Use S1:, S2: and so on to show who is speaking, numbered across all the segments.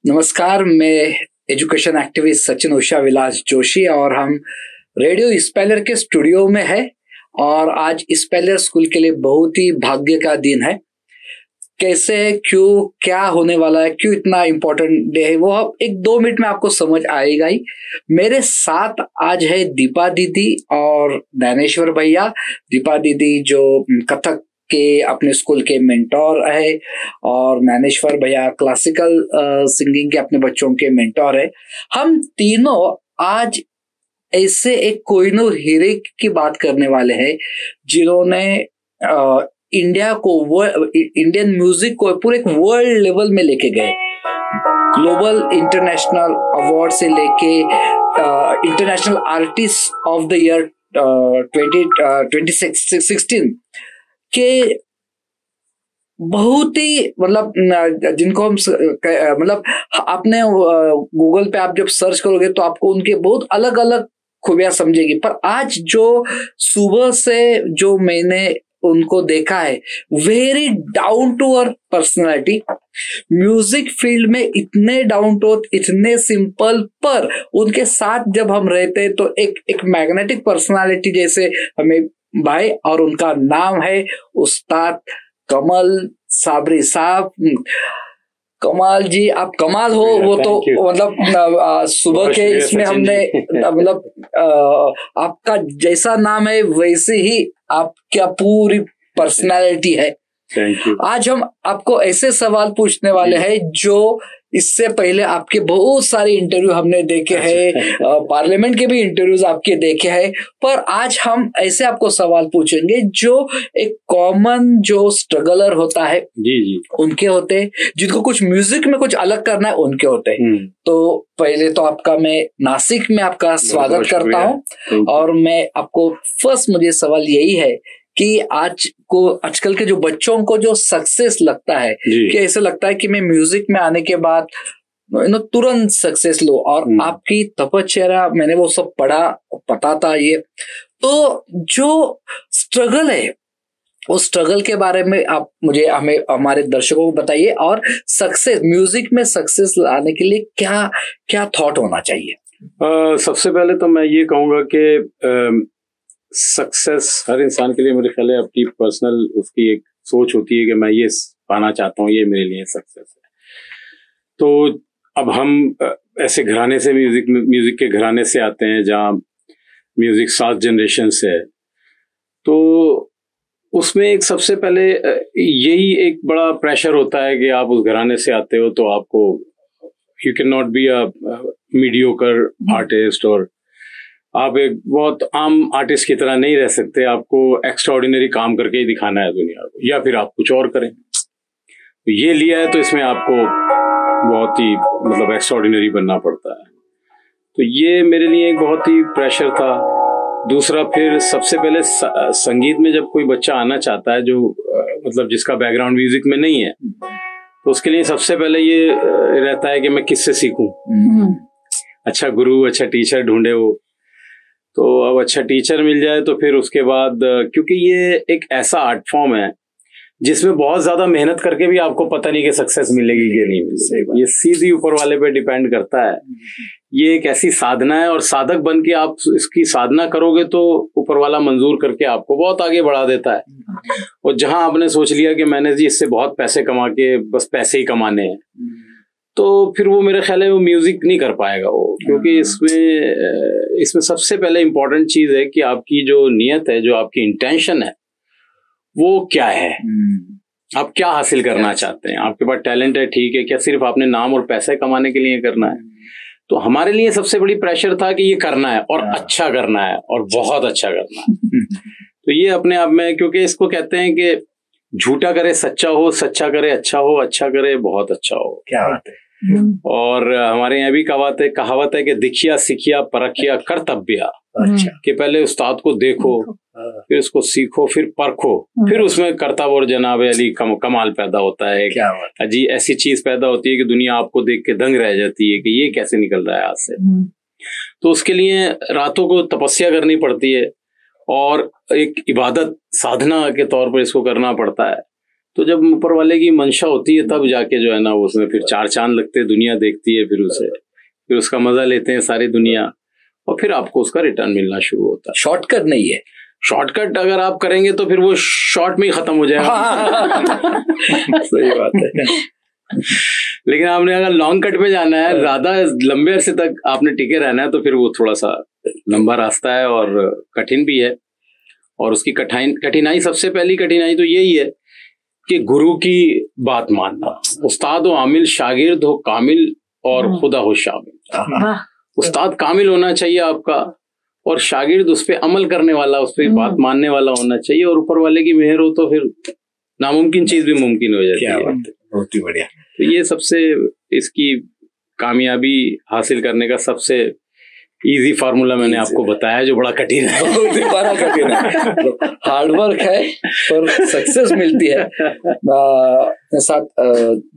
S1: नमस्कार, मैं education activist Sachin Usha विलास जोशी और हम रेडियो स्पेलर के स्टूडियो में है। और आज स्पेलर स्कूल के लिए बहुत ही भाग्य का दिन है। कैसे, क्यों, क्या होने वाला है, क्यों इतना इम्पोर्टेंट डे है, वो अब 1-2 मिनट में आपको समझ आएगा ही। मेरे साथ आज है दीपा दीदी और ज्ञानेश्वर भैया। दीपा दीदी जो कथक के अपने स्कूल के मेंटोर है और ज्ञानेश्वर भैया क्लासिकल सिंगिंग के अपने बच्चों के मेंटोर है। हम तीनों आज ऐसे एक कोहिनूर हीरे की बात करने वाले हैं जिन्होंने इंडिया को, इंडियन म्यूजिक को पूरे एक वर्ल्ड लेवल में लेके गए। ग्लोबल इंटरनेशनल अवार्ड से लेके international artist of the year 2016 के बहुत ही मतलब जिनको हम मतलब आपने गूगल पे आप जब सर्च करोगे तो आपको उनके बहुत अलग अलग खूबियां समझेगी। पर आज जो सुबह से जो मैंने उनको देखा है, very down to earth personality, music field में इतने डाउन टू अर्थ, इतने सिंपल, पर उनके साथ जब हम रहते हैं तो एक मैग्नेटिक पर्सनालिटी जैसे हमें भाई। और उनका नाम है उस्ताद कमल साबरी साहब। कमाल जी, आप कमाल हो। वो तो मतलब सुबह के इसमें हमने मतलब आपका जैसा नाम है वैसे ही आपका पूरी पर्सनालिटी है।
S2: Thank you.
S1: आज हम आपको ऐसे सवाल पूछने वाले हैं जो इससे पहले आपके बहुत सारे इंटरव्यू हमने देखे हैं, पार्लियामेंट के भी इंटरव्यूज आपके देखे हैं, पर आज हम ऐसे आपको सवाल पूछेंगे जो एक कॉमन जो स्ट्रगलर होता है
S2: जी
S1: उनके होते हैं, जिनको कुछ म्यूजिक में कुछ अलग करना है उनके होते हैं। तो पहले तो आपका मैं नासिक में आपका स्वागत करता हूँ। और मैं आपको फर्स्ट मुझे सवाल यही है कि आजकल के जो बच्चों को जो सक्सेस लगता है कि ऐसे लगता है कि मैं म्यूजिक में आने के बाद तुरंत सक्सेस लो, और आपकी तपश्चर्या मैंने वो सब पढ़ा, पता था ये। तो जो स्ट्रगल है उस स्ट्रगल के बारे में आप हमें हमारे दर्शकों को बताइए, और सक्सेस, म्यूजिक में सक्सेस लाने के लिए क्या क्या थॉट होना चाहिए।
S2: सबसे पहले तो मैं ये कहूंगा कि सक्सेस हर इंसान के लिए मेरे ख्याल है अपनी पर्सनल उसकी एक सोच होती है कि मैं ये पाना चाहता हूँ, ये मेरे लिए सक्सेस है। तो अब हम ऐसे घराने से म्यूजिक के घराने से आते हैं जहाँ म्यूजिक 7 जनरेशन से है, तो उसमें एक सबसे पहले यही एक बड़ा प्रेशर होता है कि आप उस घराने से आते हो तो आपको you can not be a mediocre artist, और आप एक बहुत आम आर्टिस्ट की तरह नहीं रह सकते। आपको एक्स्ट्राऑर्डिनरी काम करके ही दिखाना है दुनिया को, या फिर आप कुछ और करें। तो ये लिया है तो इसमें आपको बहुत ही मतलब एक्स्ट्राऑर्डिनरी बनना पड़ता है। तो ये मेरे लिए एक बहुत ही प्रेशर था। दूसरा, फिर सबसे पहले संगीत में जब कोई बच्चा आना चाहता है जो मतलब जिसका बैकग्राउंड म्यूजिक में नहीं है, तो उसके लिए सबसे पहले ये रहता है कि मैं किससे सीखूं। अच्छा गुरु, अच्छा टीचर ढूंढे हो। तो अब अच्छा टीचर मिल जाए तो फिर उसके बाद, क्योंकि ये एक ऐसा आर्ट फॉर्म है जिसमें बहुत ज्यादा मेहनत करके भी आपको पता नहीं कि सक्सेस मिलेगी कि नहीं मिलेगी। ये सीधी ऊपर वाले पे डिपेंड करता है। ये एक ऐसी साधना है, और साधक बन के आप इसकी साधना करोगे तो ऊपर वाला मंजूर करके आपको बहुत आगे बढ़ा देता है। और जहां आपने सोच लिया कि मैंने जी इससे बहुत पैसे कमा के बस पैसे ही कमाने हैं, तो फिर वो मेरे ख्याल है वो म्यूजिक नहीं कर पाएगा वो। क्योंकि इसमें सबसे पहले इम्पोर्टेंट चीज है कि आपकी जो नियत है, जो आपकी इंटेंशन है, वो क्या है। आप क्या हासिल करना चाहते हैं। आपके पास टैलेंट है, ठीक है, क्या सिर्फ आपने नाम और पैसे कमाने के लिए करना है। तो हमारे लिए सबसे बड़ी प्रेशर था कि ये करना है और अच्छा करना है और बहुत अच्छा करना है। तो ये अपने आप में, क्योंकि इसको कहते हैं कि झूठा करे सच्चा हो, सच्चा करे अच्छा हो, अच्छा करे बहुत अच्छा हो।
S1: क्या बात है।
S2: और हमारे यहाँ भी कहावत है कि दिखिया सीखिया परखिया कर्तव्य।
S1: अच्छा।
S2: कि पहले उस्ताद को देखो, फिर उसको सीखो, फिर परखो, फिर उसमें कर्तव्य और जनाब अली कमाल पैदा होता है।
S1: क्या बात।
S2: जी, ऐसी चीज पैदा होती है कि दुनिया आपको देख के दंग रह जाती है कि ये कैसे निकल रहा है हाथ से। तो उसके लिए रातों को तपस्या करनी पड़ती है और एक इबादत साधना के तौर पर इसको करना पड़ता है। तो जब ऊपर वाले की मंशा होती है तब जाके जो है ना उसमें फिर चार चांद लगते हैं, दुनिया देखती है, फिर उसका मजा लेते हैं सारी दुनिया, और फिर आपको उसका रिटर्न मिलना शुरू होता है।
S1: शॉर्टकट नहीं है,
S2: शॉर्टकट अगर आप करेंगे तो फिर वो शॉर्ट में ही खत्म हो जाएगा।
S1: सही बात है।
S2: लेकिन आपने अगर लॉन्ग कट पे जाना है, ज्यादा लंबे अरसे तक आपने टिके रहना है, तो फिर वो थोड़ा सा लंबा रास्ता है और कठिन भी है। और उसकी कठिनाई सबसे पहली कठिनाई तो यही है कि गुरु की बात मानना। उस्ताद हो आमिल, शागिर्द हो कामिल, और खुदा हो शामिल। उस्ताद कामिल होना चाहिए आपका, और शागिर्द उस पर अमल करने वाला, उस पर बात मानने वाला होना चाहिए, और ऊपर वाले की मेहर हो तो फिर नामुमकिन चीज भी मुमकिन हो जाती है।
S1: बहुत ही बढ़िया।
S2: तो ये सबसे इसकी कामयाबी हासिल करने का सबसे इजी फार्मूला मैंने आपको बताया, जो बड़ा कठिन है।
S1: बहुत ही बड़ा कठिन है, हार्डवर्क है पर सक्सेस मिलती है। अपने साथ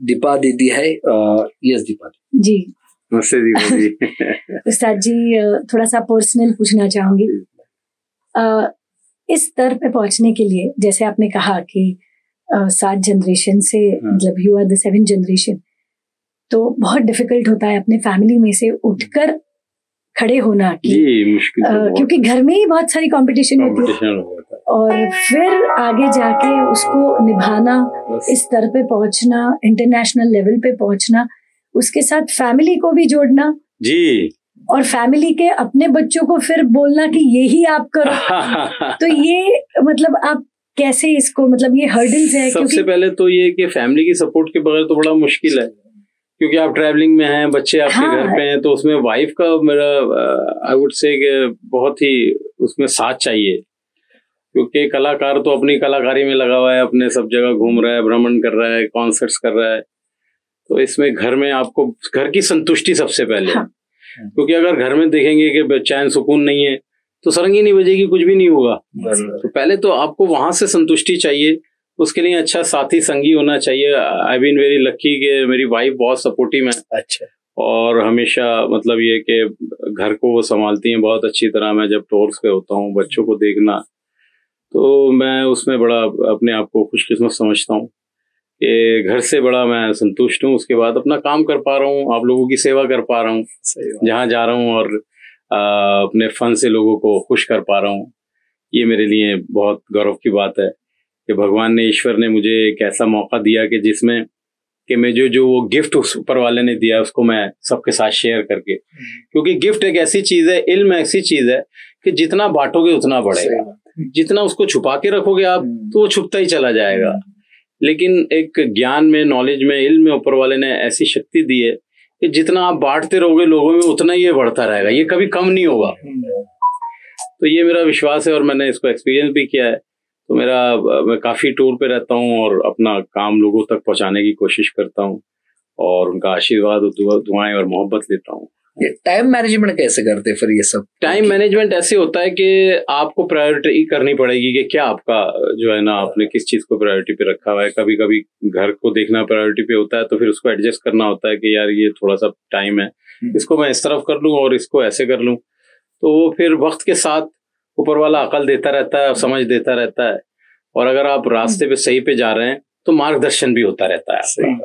S1: दीपा दीदी है। यस दीपा
S3: जी,
S2: नमस्ते दीदी।
S3: उस्ताद जी, थोड़ा सा पर्सनल पूछना चाहूंगी। इस स्तर पे पहुंचने के लिए, जैसे आपने कहा कि 7 जनरेशन से, मतलब you are the 7th generation, तो बहुत डिफिकल्ट होता है अपने फैमिली में से उठकर खड़े होना की,
S2: मुश्किल
S3: क्योंकि घर में ही बहुत सारी कंपटीशन होती है, और फिर आगे जाके उसको निभाना, इस स्तर पे पहुंचना, इंटरनेशनल लेवल पे पहुंचना, उसके साथ फैमिली को भी जोड़ना
S2: जी,
S3: और फैमिली के अपने बच्चों को फिर बोलना कि यही आप करो। तो ये मतलब आप कैसे इसको, मतलब ये हर्डल्स है?
S2: सबसे पहले तो ये कि फैमिली की सपोर्ट के बगैर तो बड़ा मुश्किल है, क्योंकि आप ट्रैवलिंग में हैं, बच्चे आपके घर पे हैं, तो उसमें वाइफ का मेरा आई वुड से बहुत ही उसमें साथ चाहिए, क्योंकि कलाकार तो अपनी कलाकारी में लगा हुआ है, अपने सब जगह घूम रहा है, भ्रमण कर रहा है, कॉन्सर्ट्स कर रहा है। तो इसमें घर में आपको घर की संतुष्टि सबसे पहले, क्योंकि अगर घर में देखेंगे कि चैन सुकून नहीं है तो सरंगी नहीं बजेगी, कुछ भी नहीं होगा। तो पहले तो आपको वहां से संतुष्टि चाहिए, उसके लिए अच्छा साथी संगी होना चाहिए। आई बीन वेरी लकी कि मेरी वाइफ बहुत सपोर्टिव है।
S1: अच्छा।
S2: और हमेशा मतलब ये कि घर को वो संभालती हैं बहुत अच्छी तरह। मैं जब टूर्स पे होता हूँ, बच्चों को देखना, तो मैं उसमें बड़ा अपने आप को खुशकिस्मत समझता हूँ कि घर से बड़ा मैं संतुष्ट हूँ। उसके बाद अपना काम कर पा रहा हूँ, आप लोगों की सेवा कर पा रहा हूँ जहाँ जा रहा हूँ, और अपने फन से लोगों को खुश कर पा रहा हूँ। ये मेरे लिए बहुत गौरव की बात है कि भगवान ने, ईश्वर ने मुझे एक ऐसा मौका दिया कि जिसमें कि मैं जो वो गिफ्ट उस ऊपर वाले ने दिया उसको मैं सबके साथ शेयर करके, क्योंकि गिफ्ट एक ऐसी चीज है, इल्म ऐसी चीज है कि जितना बांटोगे उतना बढ़ेगा, जितना उसको छुपा के रखोगे आप तो वो छुपता ही चला जाएगा। लेकिन एक ज्ञान में, नॉलेज में, इल्म में ऊपर वाले ने ऐसी शक्ति दी है कि जितना आप बांटते रहोगे लोगों में उतना ही ये बढ़ता रहेगा, ये कभी कम नहीं होगा। तो ये मेरा विश्वास है और मैंने इसको एक्सपीरियंस भी किया है। तो मैं काफी टूर पे रहता हूँ और अपना काम लोगों तक पहुंचाने की कोशिश करता हूँ और उनका आशीर्वाद, दुआएं और मोहब्बत लेता हूँ।
S1: टाइम मैनेजमेंट कैसे करते फिर ये सब?
S2: टाइम मैनेजमेंट ऐसे होता है कि आपको प्रायोरिटी करनी पड़ेगी कि क्या आपका जो है ना, आपने किस चीज को प्रायोरिटी पे रखा हुआ है। कभी कभी घर को देखना प्रायोरिटी पे होता है तो फिर उसको एडजस्ट करना होता है कि यार ये थोड़ा सा टाइम है, इसको मैं इस तरफ कर लूं और इसको ऐसे कर लूं। तो वो फिर वक्त के साथ ऊपर वाला अकल देता रहता है, समझ देता रहता है, और अगर आप रास्ते पे सही पे जा रहे हैं तो मार्गदर्शन भी होता रहता है।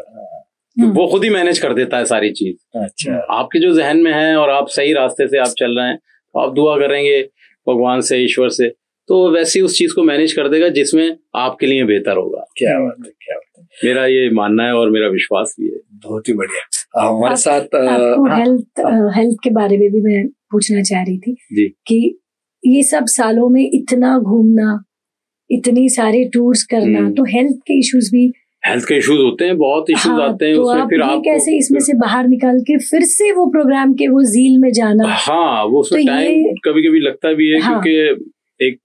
S2: तो वो खुद ही मैनेज कर देता है सारी चीज।
S1: अच्छा।
S2: आपके जो जहन में है और आप सही रास्ते से आप चल रहे हैं तो आप दुआ करेंगे भगवान से, ईश्वर से, तो वैसे ही उस चीज को मैनेज कर देगा जिसमें आपके लिए बेहतर होगा।
S1: क्या बात है, क्या बात है।
S2: मेरा ये मानना है और मेरा विश्वास भी है।
S1: बहुत ही बढ़िया। हमारे साथ
S3: हेल्थ के बारे में भी मैं पूछना चाह रही थी
S2: जी,
S3: कि ये सब सालों में इतना घूमना, इतनी सारे टूर्स करना, तो हेल्थ के इश्यूज भी,
S2: हेल्थ के इश्यूज होते हैं, बहुत इश्यूज आते हैं।
S3: तो
S2: उसमें फिर आप
S3: कैसे इसमें से बाहर निकाल के फिर से वो प्रोग्राम के वो जील में जाना?
S2: हाँ, वो उसमें
S3: तो
S2: टाइम कभी कभी लगता भी है।
S3: हाँ,
S2: क्योंकि एक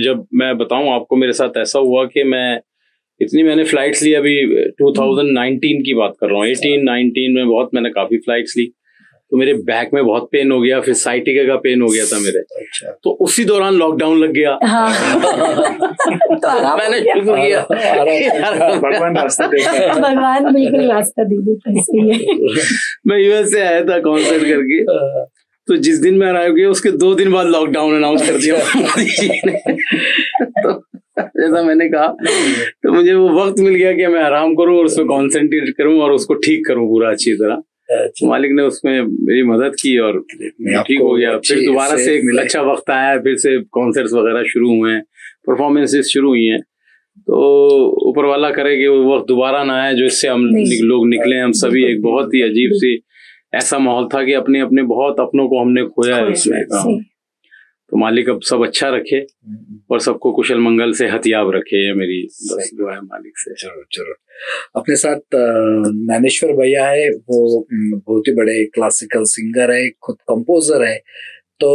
S2: जब मैं बताऊं आपको, मेरे साथ ऐसा हुआ कि मैंने फ्लाइट्स ली, अभी 2019 की बात कर रहा हूँ, 18-19 में बहुत मैंने काफी फ्लाइट्स ली, तो मेरे बैक में बहुत पेन हो गया, फिर साइटिका का पेन हो गया था मेरे।
S1: अच्छा।
S2: तो उसी दौरान लॉकडाउन लग गया।
S3: तो
S2: मैंने शुरू किया,
S1: भगवान रास्ता देता है।
S3: भगवान बिल्कुल रास्ता दे देता है, सही है।
S2: मैं यूएस से आया था कॉन्सर्ट करके, तो जिस दिन मैं अराइव किया उसके 2 दिन बाद लॉकडाउन अनाउंस कर दिया मोदी जी ने। जैसा मैंने कहा, तो मुझे वो वक्त मिल गया कि मैं आराम करूं और उसमें कॉन्सेंट्रेट करूं और उसको ठीक करूं पूरा अच्छी तरह। मालिक ने उसमें मेरी मदद की और ठीक हो गया। फिर दोबारा से एक अच्छा वक्त आया, फिर से कॉन्सर्ट्स वगैरह शुरू हुए हैं, परफॉर्मेंसेस शुरू हुई हैं। तो ऊपर वाला करे कि वो वक्त दोबारा ना आए जो इससे हम लोग निकले। हम सभी एक बहुत ही अजीब सी ऐसा माहौल था कि अपने अपने बहुत अपनों को हमने खोया है इसमें। तो मालिक अब सब अच्छा रखे और सबको कुशल मंगल से हथियाब रखे, ये मेरी बस दुआ है मालिक से।
S1: जरूर। अपने साथ ज्ञानेश्वर भैया है, वो बहुत ही बड़े क्लासिकल सिंगर है, खुद कंपोजर है। तो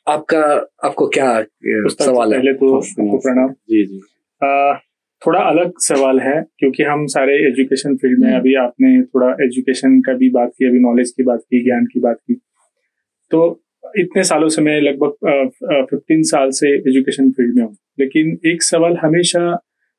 S1: आपको क्या सवाल है?
S4: पहले तो आपको प्रणाम।
S2: जी जी।
S4: थोड़ा अलग सवाल है क्योंकि हम सारे एजुकेशन फील्ड में, अभी आपने थोड़ा एजुकेशन का भी बात की, अभी नॉलेज की बात की, ज्ञान की बात की। तो इतने सालों से मैं लगभग 15 साल से एजुकेशन फील्ड में हूँ, लेकिन एक सवाल हमेशा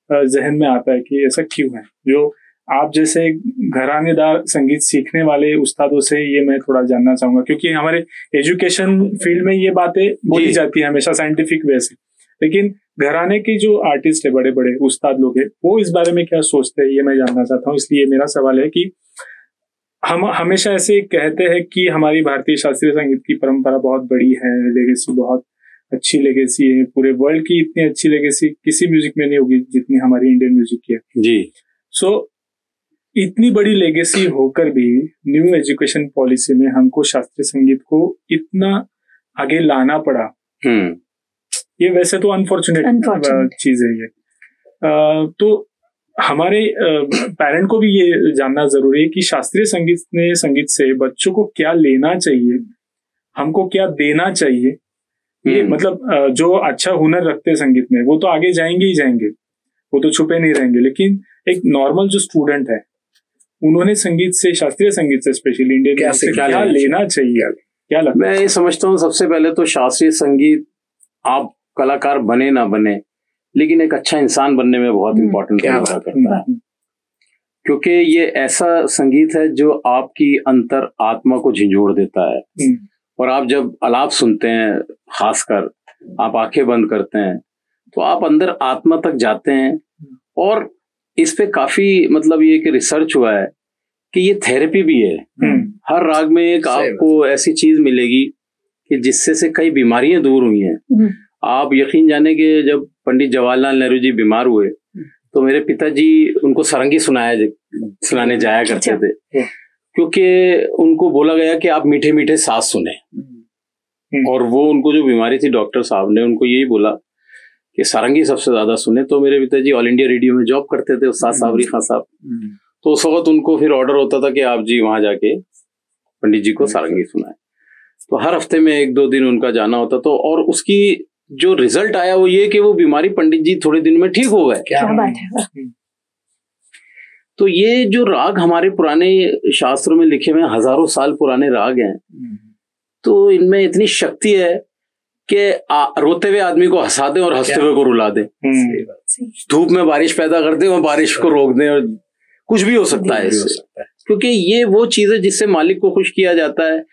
S4: जहन में आता है कि ऐसा क्यों है। जो आप जैसे घरानेदार संगीत सीखने वाले उस्तादों से ये मैं थोड़ा जानना चाहूंगा, क्योंकि हमारे एजुकेशन फील्ड में ये बातें बोली जाती है हमेशा साइंटिफिक वे से, लेकिन घराने के जो आर्टिस्ट है, बड़े बड़े उस्ताद लोग हैं, वो इस बारे में क्या सोचते हैं, ये मैं जानना चाहता हूँ। इसलिए मेरा सवाल है कि हम हमेशा ऐसे कहते हैं कि हमारी भारतीय शास्त्रीय संगीत की परंपरा बहुत बड़ी है, लेगेसी बहुत अच्छी लेगेसी है, पूरे वर्ल्ड की इतनी अच्छी लेगेसी किसी म्यूजिक में नहीं होगी जितनी हमारी इंडियन म्यूजिक की है
S2: जी।
S4: सो इतनी बड़ी लेगेसी होकर भी न्यू एजुकेशन पॉलिसी में हमको शास्त्रीय संगीत को इतना आगे लाना पड़ा। ये वैसे तो अनफॉर्चुनेट चीज है ये। तो हमारे पेरेंट को भी ये जानना जरूरी है कि शास्त्रीय संगीत से बच्चों को क्या लेना चाहिए, हमको क्या देना चाहिए। ये मतलब जो अच्छा हुनर रखते हैं संगीत में वो तो आगे जाएंगे ही जाएंगे, वो तो छुपे नहीं रहेंगे, लेकिन एक नॉर्मल जो स्टूडेंट है उन्होंने संगीत से, शास्त्रीय संगीत से स्पेशली इंडियन से क्या लेना चाहिए, क्या लगता है?
S2: मैं ये समझता हूँ सबसे पहले तो शास्त्रीय संगीत, आप कलाकार बने ना बने, लेकिन एक अच्छा इंसान बनने में बहुत इम्पोर्टेंट रोल अदा करता है। क्योंकि ये ऐसा संगीत है जो आपकी अंतर आत्मा को झिंझोड़ देता है। और आप जब आलाप सुनते हैं, खासकर आप आंखें बंद करते हैं, तो आप अंदर आत्मा तक जाते हैं। और इस पे काफी मतलब ये कि रिसर्च हुआ है कि ये थेरेपी भी है। हर राग में एक आपको ऐसी चीज मिलेगी कि जिससे से कई बीमारियां दूर हुई हैं। आप यकीन जाने कि जब पंडित जवाहरलाल नेहरू जी बीमार हुए तो मेरे पिताजी उनको सारंगी सुनाने जाया करते थे, क्योंकि उनको बोला गया कि आप मीठे मीठे साज सुने। और वो उनको जो बीमारी थी, डॉक्टर साहब ने उनको यही बोला कि सारंगी सबसे ज्यादा सुने। तो मेरे पिताजी ऑल इंडिया रेडियो में जॉब करते थे, उस्ताद साबरी खान साहब। तो उस वक्त उनको फिर ऑर्डर होता था कि आप जी वहां जाके पंडित जी को सारंगी सुनाए। तो हर हफ्ते में 1-2 दिन उनका जाना होता। तो और उसकी जो रिजल्ट आया वो ये कि वो बीमारी पंडित जी थोड़े दिन में ठीक हो गए।
S3: क्या बात है।
S2: तो ये जो राग हमारे पुराने शास्त्रों में लिखे हुए हजारों साल पुराने राग हैं, तो इनमें इतनी शक्ति है कि रोते हुए आदमी को हंसा दें और हंसते हुए को रुला दें। धूप में बारिश पैदा कर दें और बारिश को रोक दें, और कुछ भी हो सकता है इससे। क्योंकि ये वो चीज है जिससे मालिक को खुश किया जाता है।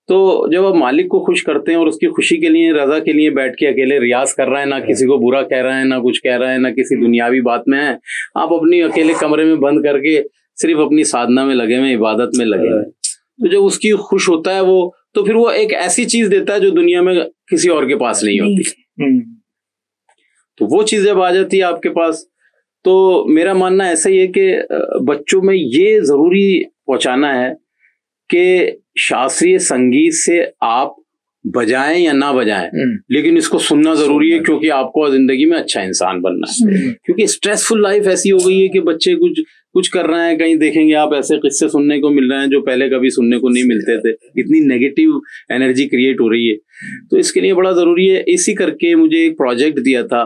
S2: तो जब आप मालिक को खुश करते हैं और उसकी खुशी के लिए, रजा के लिए बैठ के अकेले रियाज कर रहे हैं, ना किसी को बुरा कह रहे हैं, ना कुछ कह रहे हैं, ना किसी दुनियावी बात में है, आप अपनी अकेले कमरे में बंद करके सिर्फ अपनी साधना में लगे हुए, इबादत में लगे हुए, तो जब उसकी खुश होता है वो, तो फिर वो एक ऐसी चीज देता है जो दुनिया में किसी और के पास नहीं होती। तो वो चीज जब आ जाती है आपके पास, तो मेरा मानना ऐसा ही है कि बच्चों में ये जरूरी पहुंचाना है कि शास्त्रीय संगीत से आप बजाएं या ना बजाएं, लेकिन इसको सुनना जरूरी है, क्योंकि आपको जिंदगी में अच्छा इंसान बनना है। क्योंकि स्ट्रेसफुल लाइफ ऐसी हो गई है कि बच्चे कुछ कर रहे हैं, कहीं देखेंगे आप ऐसे किस्से सुनने को मिल रहे हैं जो पहले कभी सुनने को नहीं मिलते थे। इतनी नेगेटिव एनर्जी क्रिएट हो रही है। तो इसके लिए बड़ा जरूरी है। इसी करके मुझे एक प्रोजेक्ट दिया था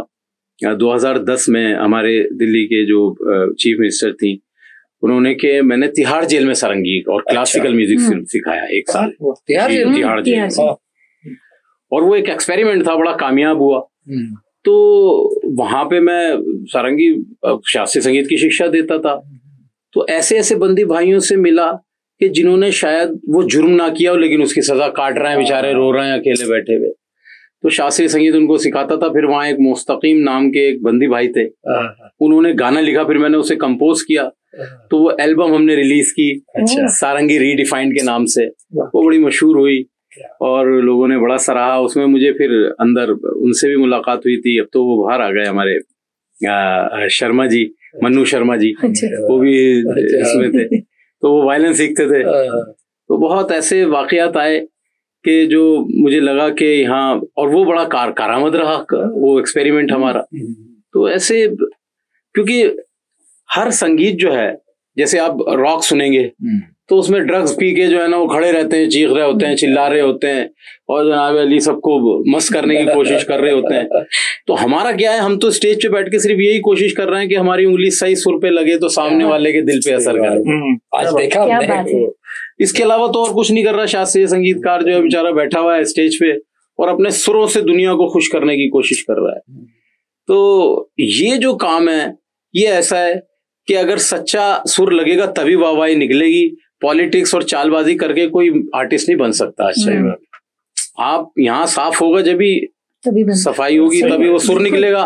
S2: 2010 में हमारे दिल्ली के जो चीफ मिनिस्टर थी, उन्होंने कि मैंने तिहाड़ जेल में सारंगी और क्लासिकल म्यूजिक सिखाया 1 साल तिहाड़ जेल। और वो एक एक्सपेरिमेंट था, बड़ा कामयाब हुआ। तो वहां पे मैं सारंगी शास्त्रीय संगीत की शिक्षा देता था। तो ऐसे ऐसे बंदी भाइयों से मिला कि जिन्होंने शायद वो जुर्म ना किया हो, लेकिन उसकी सजा काट रहे हैं, बेचारे रो रहे हैं अकेले बैठे हुए। तो शास्त्रीय संगीत उनको सिखाता था। फिर वहाँ एक मुस्तकीम नाम के एक बंदी भाई थे, उन्होंने गाना लिखा, फिर मैंने उसे कंपोज किया, तो वो एल्बम हमने रिलीज की।
S1: अच्छा।
S2: सारंगी रीडिफाइंड के नाम से, वो बड़ी मशहूर हुई और लोगों ने बड़ा सराहा उसमें। मुझे फिर अंदर उनसे भी मुलाकात हुई थी, अब तो वो बाहर आ गए, हमारे शर्मा जी, मन्नू शर्मा जी, वो भी इसमें थे, तो वो वायलिन सीखते थे। तो बहुत ऐसे वाकयात आए कि जो मुझे लगा कि यहाँ, और वो बड़ा कारामद रहा वो एक्सपेरिमेंट हमारा। तो ऐसे, क्योंकि हर संगीत जो है, जैसे आप रॉक सुनेंगे तो उसमें ड्रग्स पी के जो है ना वो खड़े रहते हैं, चीख रहे होते हैं, चिल्ला रहे होते हैं और जनाब अली सबको मस्त करने की कोशिश कर रहे होते हैं। तो हमारा क्या है, हम तो स्टेज पे बैठ के सिर्फ यही कोशिश कर रहे हैं कि हमारी उंगली सही सुर पे लगे तो सामने वाले के दिल पे असर करे।
S1: आज देखा हमने।
S2: इसके अलावा तो और कुछ नहीं कर रहा। शास्त्रीय संगीतकार जो है बेचारा बैठा हुआ है स्टेज पे और अपने सुरों से दुनिया को खुश करने की कोशिश कर रहा है। तो ये जो काम है ये ऐसा है कि अगर सच्चा सुर लगेगा तभी वाहवाही निकलेगी। पॉलिटिक्स और चालबाजी करके कोई आर्टिस्ट नहीं बन सकता। अच्छा, आप यहाँ साफ होगा जब भी सफाई होगी तभी वो सुर निकलेगा,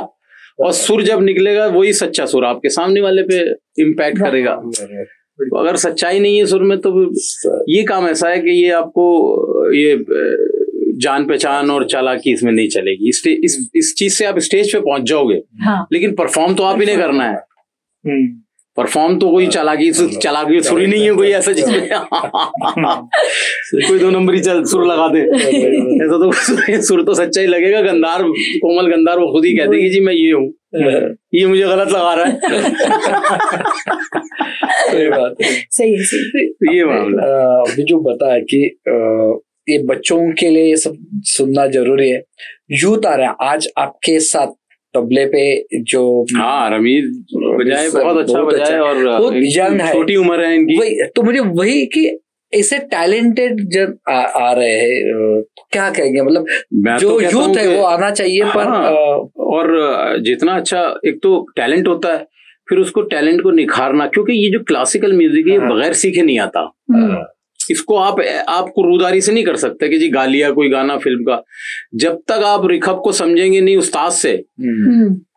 S2: और सुर जब निकलेगा वही सच्चा सुर आपके सामने वाले पे इम्पैक्ट करेगा। तो अगर सच्चाई नहीं है सुर में तो ये काम ऐसा है कि ये आपको ये जान पहचान और चालाकी इसमें नहीं चलेगी। इस चीज से आप स्टेज पे पहुंच जाओगे, लेकिन परफॉर्म तो आप ही ने करना है। परफॉर्म तो कोई चालाकी सुर ही नहीं है कोई ऐसा जिसमें कोई 2 नंबरी सुर लगा दे, ऐसा तो सुर तो सच्चा ही लगेगा। गंधार, कोमल गंधार वो खुद ही कहते कि जी मैं ये हूँ, ये मुझे गलत लगा रहा है।
S1: सही बात है,
S3: सही
S2: ये मामला।
S1: अभी जो बताया कि ये बच्चों के लिए ये सब सुनना जरूरी है। यूथ आ रहा है आज आपके साथ तबले पे, जो
S2: रमीज बजाए, बहुत अच्छा बजाए और
S1: यंग है,
S2: छोटी उम्र है इनकी।
S1: वही तो मुझे वही कि ऐसे टैलेंटेड जब आ रहे हैं, क्या कहेंगे, मतलब जो यूथ है वो आना चाहिए। पर
S2: और जितना अच्छा एक तो टैलेंट होता है, फिर उसको टैलेंट को निखारना, क्योंकि ये जो क्लासिकल म्यूजिक है बगैर सीखे नहीं आता। इसको आपको रूदारी से नहीं कर सकते कि जी गा लिया कोई गाना फिल्म का। जब तक आप रिखब को समझेंगे नहीं उस्ताद से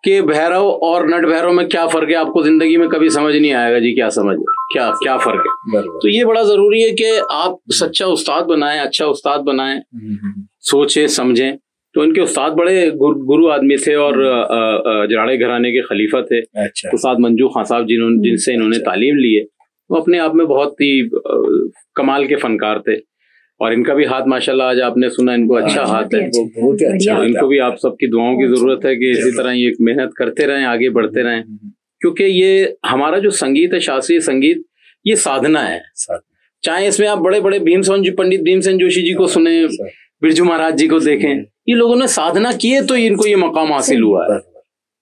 S2: कि भैरव और नट भैरव में क्या फर्क है, आपको जिंदगी में कभी समझ नहीं आएगा जी क्या फर्क है। तो ये बड़ा जरूरी है कि आप सच्चा उस्ताद बनाएं, अच्छा उस्ताद बनाएं, सोचे समझें। तो इनके उस्ताद बड़े गुरु आदमी थे और जराड़े घराने के खलीफा थे।
S1: अच्छा।
S2: उस्ताद मंजू खान साहब जिनसे इन्होंने तालीम ली है, वो अपने आप में बहुत ही कमाल के फनकार थे। और इनका भी हाथ माशाल्लाह, आज आपने सुना इनको अच्छा हाथ है,
S1: बहुत अच्छा।
S2: इनको भी आप सबकी दुआओं की जरूरत है कि इसी तरह ये मेहनत करते रहें, आगे बढ़ते रहें, क्योंकि ये हमारा जो संगीत है, शास्त्रीय संगीत, ये साधना है। चाहे इसमें आप बड़े बड़े पंडित भीमसेन जोशी जी को सुने, बिरजू महाराज जी को देखें, ये लोगों ने साधना की है तो इनको ये मकाम हासिल हुआ है।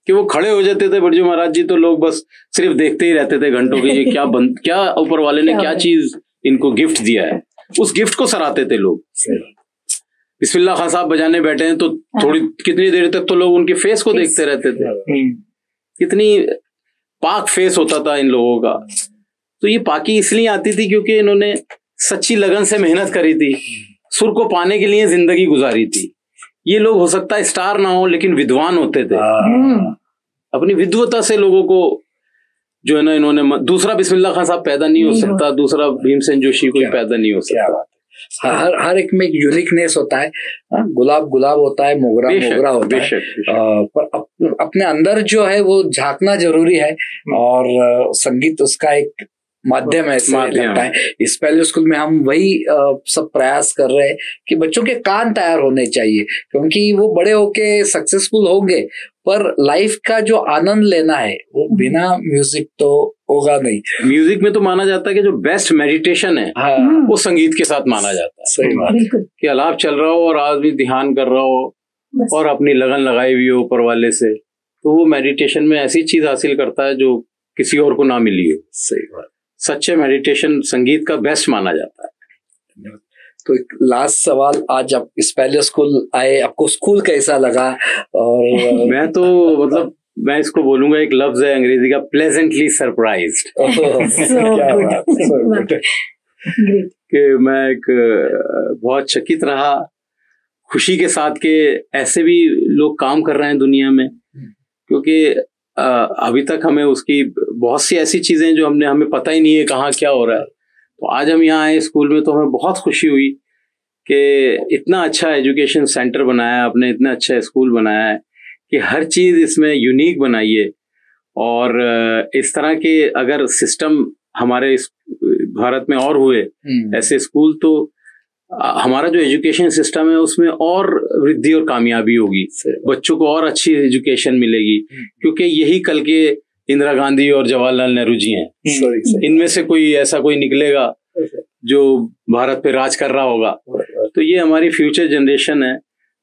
S2: कि वो खड़े हो जाते थे बिरजू महाराज जी, तो लोग बस सिर्फ देखते ही रहते थे घंटों के, ये क्या ऊपर वाले ने क्या चीज इनको गिफ्ट दिया है, उस गिफ्ट को सराहते थे लोग। बिस्मिल्लाह खान साहब बजाने बैठे हैं तो थोड़ी कितनी देर तक तो लोग उनके फेस को देखते रहते थे, कितनी पाक फेस होता था इन लोगों का। तो ये पाकी इसलिए आती थी क्योंकि इन्होंने सच्ची लगन से मेहनत करी थी, सुर को पाने के लिए जिंदगी गुजारी थी। ये लोग हो सकता है स्टार ना हो लेकिन विद्वान होते थे, अपनी विद्वता से लोगों को जो है ना, इन्होंने दूसरा बिस्मिल्लाह खान साहब पैदा नहीं हो सकता, दूसरा भीमसेन जोशी कोई पैदा नहीं हो सकता।
S1: हर एक में एक यूनिकनेस होता है। गुलाब गुलाब होता है, मोगरा मोगरा होता है, पर अपने अंदर जो है वो झांकना जरूरी है, और संगीत उसका एक माध्यम है, लगता है। इस पहले स्कूल में हम वही सब प्रयास कर रहे हैं कि बच्चों के कान तैयार होने चाहिए, क्योंकि वो बड़े होके सक्सेसफुल होंगे, पर लाइफ का जो आनंद लेना है वो बिना म्यूजिक तो होगा नहीं।
S2: म्यूजिक में तो माना जाता है कि जो बेस्ट मेडिटेशन है वो संगीत के साथ माना जाता है।
S1: सही बात
S2: कि अलाप चल रहा हो और आदमी ध्यान कर रहा हो और अपनी लगन लगाई हुई हो ऊपर वाले से, तो वो मेडिटेशन में ऐसी चीज हासिल करता है जो किसी और को ना मिली हो।
S1: सही बात।
S2: सच्चे मेडिटेशन संगीत का बेस्ट माना जाता है।
S1: तो एक लास्ट सवाल, आज आप इस पहले स्कूल आए, आपको स्कूल कैसा लगा? और
S2: मैं तो मतलब मैं इसको बोलूंगा, एक लफ्ज है अंग्रेजी का, प्लेजेंटली सरप्राइज्ड। कि मैं एक बहुत चकित रहा खुशी के साथ के ऐसे भी लोग काम कर रहे हैं दुनिया में, क्योंकि अभी तक हमें उसकी बहुत सी ऐसी चीजें जो हमें पता ही नहीं है कहाँ क्या हो रहा है। तो आज हम यहाँ आए स्कूल में तो हमें बहुत खुशी हुई कि इतना अच्छा एजुकेशन सेंटर बनाया है आपने, इतना अच्छा स्कूल बनाया है कि हर चीज इसमें यूनिक बनाई है। और इस तरह के अगर सिस्टम हमारे भारत में और हुए ऐसे स्कूल, तो हमारा जो एजुकेशन सिस्टम है उसमें और वृद्धि और कामयाबी होगी, बच्चों को और अच्छी एजुकेशन मिलेगी, क्योंकि यही कल के इंदिरा गांधी और जवाहरलाल नेहरू जी हैं। इनमें से कोई निकलेगा जो भारत पे राज कर रहा होगा। तो ये हमारी फ्यूचर जनरेशन है,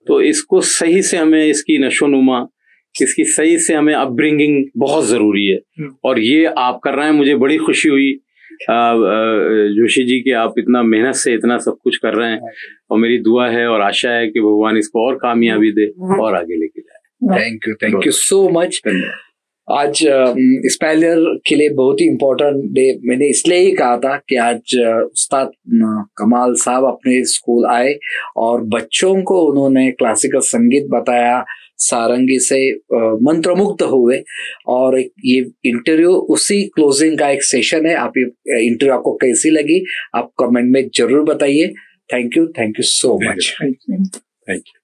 S2: तो इसको सही से हमें इसकी नशोनुमा, इसकी सही से हमें अपब्रिंगिंग बहुत जरूरी है। और ये आप कर रहे हैं, मुझे बड़ी खुशी हुई जोशी जी कि आप इतना मेहनत से इतना सब कुछ कर रहे हैं, और मेरी दुआ है और आशा है कि भगवान इसको और कामयाबी दे और आगे लेके जाए।
S1: Thank you so much. आज स्पेलर के लिए बहुत ही इम्पोर्टेंट डे मैंने इसलिए ही कहा था कि आज उस्ताद कमाल साहब अपने स्कूल आए और बच्चों को उन्होंने क्लासिकल संगीत बताया, सारंगी से मंत्रमुग्ध हुए। और ये इंटरव्यू उसी क्लोजिंग का एक सेशन है। आप ये इंटरव्यू आपको कैसी लगी आप कमेंट में जरूर बताइए। Thank you so much.
S2: Thank you.